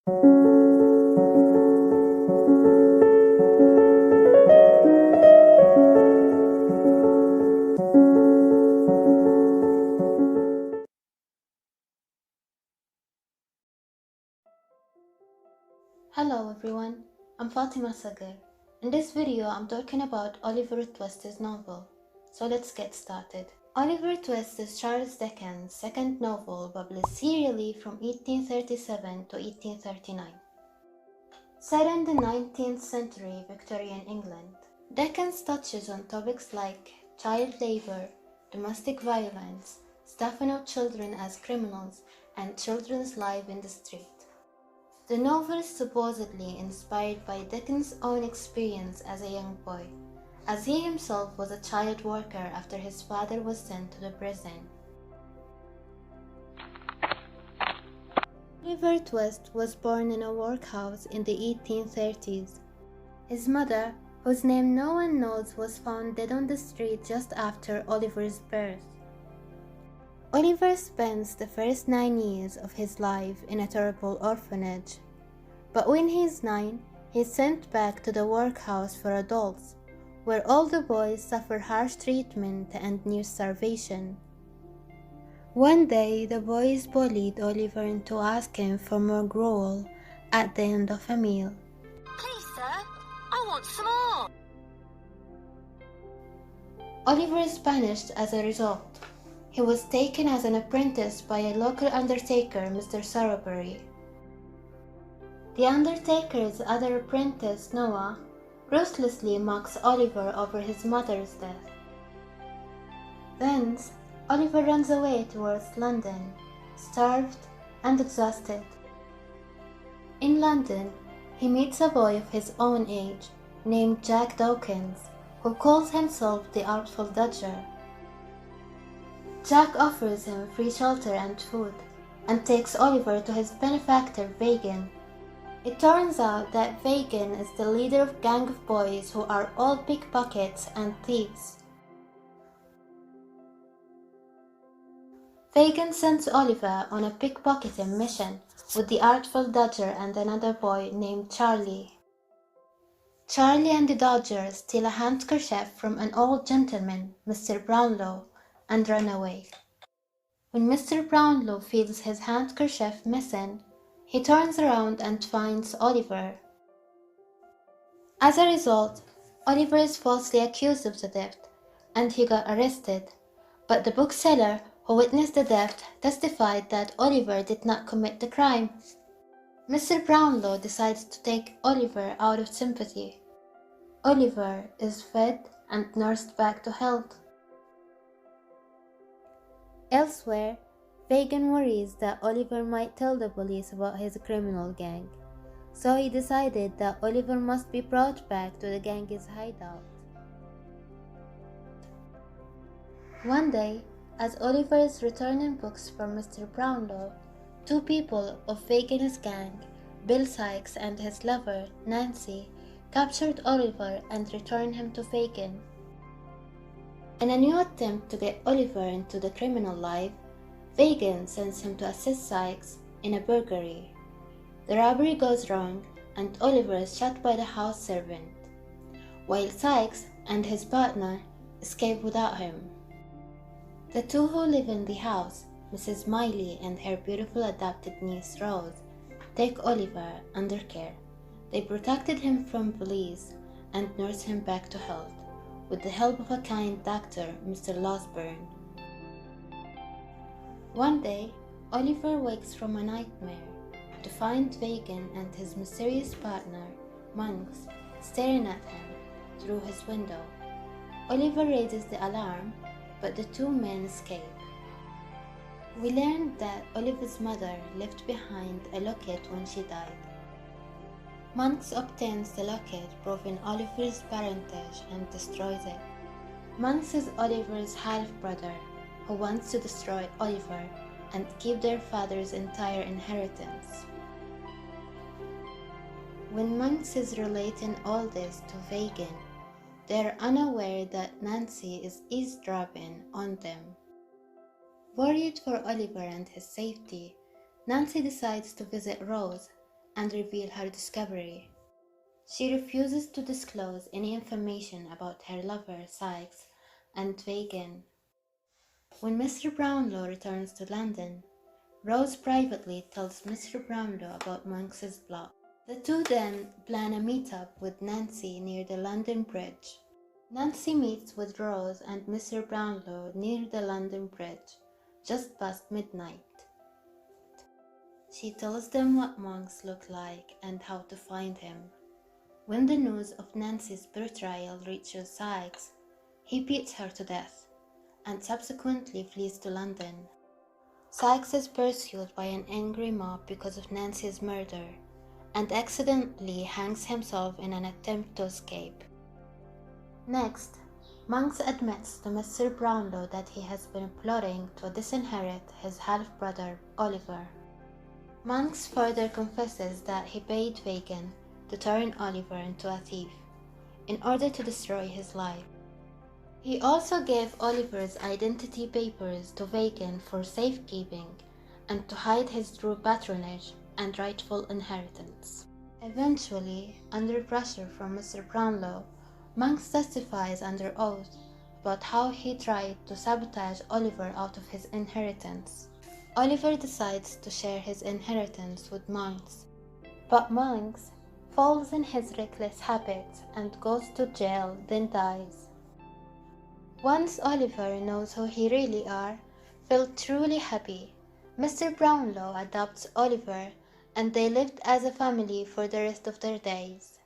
Hello everyone, I'm Fatima Sager. In this video, I'm talking about Oliver Twist's novel. So let's get started. Oliver Twist is Charles Dickens' second novel published serially from 1837 to 1839. Set in the 19th century Victorian England, Dickens touches on topics like child labor, domestic violence, stuffing of children as criminals, and children's life in the street. The novel is supposedly inspired by Dickens' own experience as a young boy, as he himself was a child worker after his father was sent to the prison. Oliver Twist was born in a workhouse in the 1830s. His mother, whose name no one knows, was found dead on the street just after Oliver's birth. Oliver spends the first 9 years of his life in a terrible orphanage, but when he's 9, he's sent back to the workhouse for adults, where all the boys suffer harsh treatment and near starvation. One day, the boys bullied Oliver into asking for more gruel at the end of a meal. Please, sir, I want some more. Oliver is punished as a result. He was taken as an apprentice by a local undertaker, Mr. Sowerberry. The undertaker's other apprentice, Noah, ruthlessly mocks Oliver over his mother's death. Thence, Oliver runs away towards London, starved and exhausted. In London, he meets a boy of his own age, named Jack Dawkins, who calls himself the Artful Dodger. Jack offers him free shelter and food, and takes Oliver to his benefactor Fagin. It turns out that Fagin is the leader of a gang of boys who are all pickpockets and thieves. Fagin sends Oliver on a pickpocketing mission with the Artful Dodger and another boy named Charlie. Charlie and the Dodger steal a handkerchief from an old gentleman, Mr. Brownlow, and run away. When Mr. Brownlow feels his handkerchief missing, he turns around and finds Oliver. As a result, Oliver is falsely accused of the theft, and he got arrested, but the bookseller who witnessed the theft testified that Oliver did not commit the crime. Mr. Brownlow decides to take Oliver out of sympathy. Oliver is fed and nursed back to health. Elsewhere, Fagin worries that Oliver might tell the police about his criminal gang, so he decided that Oliver must be brought back to the gang's hideout. One day, as Oliver is returning books for Mr. Brownlow, two people of Fagin's gang, Bill Sykes and his lover, Nancy, captured Oliver and returned him to Fagin. In a new attempt to get Oliver into the criminal life, Fagin sends him to assist Sykes in a burglary. The robbery goes wrong and Oliver is shot by the house servant, while Sykes and his partner escape without him. The two who live in the house, Mrs. Miley and her beautiful adopted niece Rose, take Oliver under care. They protected him from police and nursed him back to health, with the help of a kind doctor, Mr. Losburn. One day, Oliver wakes from a nightmare to find Fagin and his mysterious partner, Monks, staring at him through his window. Oliver raises the alarm, but the two men escape. We learned that Oliver's mother left behind a locket when she died. Monks obtains the locket, proving Oliver's parentage, and destroys it. Monks is Oliver's half-brother, who wants to destroy Oliver and keep their father's entire inheritance. When Monks is relating all this to Fagin, they are unaware that Nancy is eavesdropping on them. Worried for Oliver and his safety, Nancy decides to visit Rose and reveal her discovery. She refuses to disclose any information about her lover, Sykes, and Fagin. When Mr. Brownlow returns to London, Rose privately tells Mr. Brownlow about Monks's plot. The two then plan a meet-up with Nancy near the London Bridge. Nancy meets with Rose and Mr. Brownlow near the London Bridge, just past midnight. She tells them what Monks looked like and how to find him. When the news of Nancy's betrayal reaches Sykes, he beats her to death and subsequently flees to London. Sykes is pursued by an angry mob because of Nancy's murder and accidentally hangs himself in an attempt to escape. Next, Monks admits to Mr. Brownlow that he has been plotting to disinherit his half-brother, Oliver. Monks further confesses that he paid Fagin to turn Oliver into a thief in order to destroy his life. He also gave Oliver's identity papers to Fagin for safekeeping and to hide his true patronage and rightful inheritance. Eventually, under pressure from Mr. Brownlow, Monks testifies under oath about how he tried to sabotage Oliver out of his inheritance. Oliver decides to share his inheritance with Monks, but Monks falls in his reckless habits and goes to jail, then dies. Once Oliver knows who he really are, felt truly happy, Mr. Brownlow adopts Oliver and they lived as a family for the rest of their days.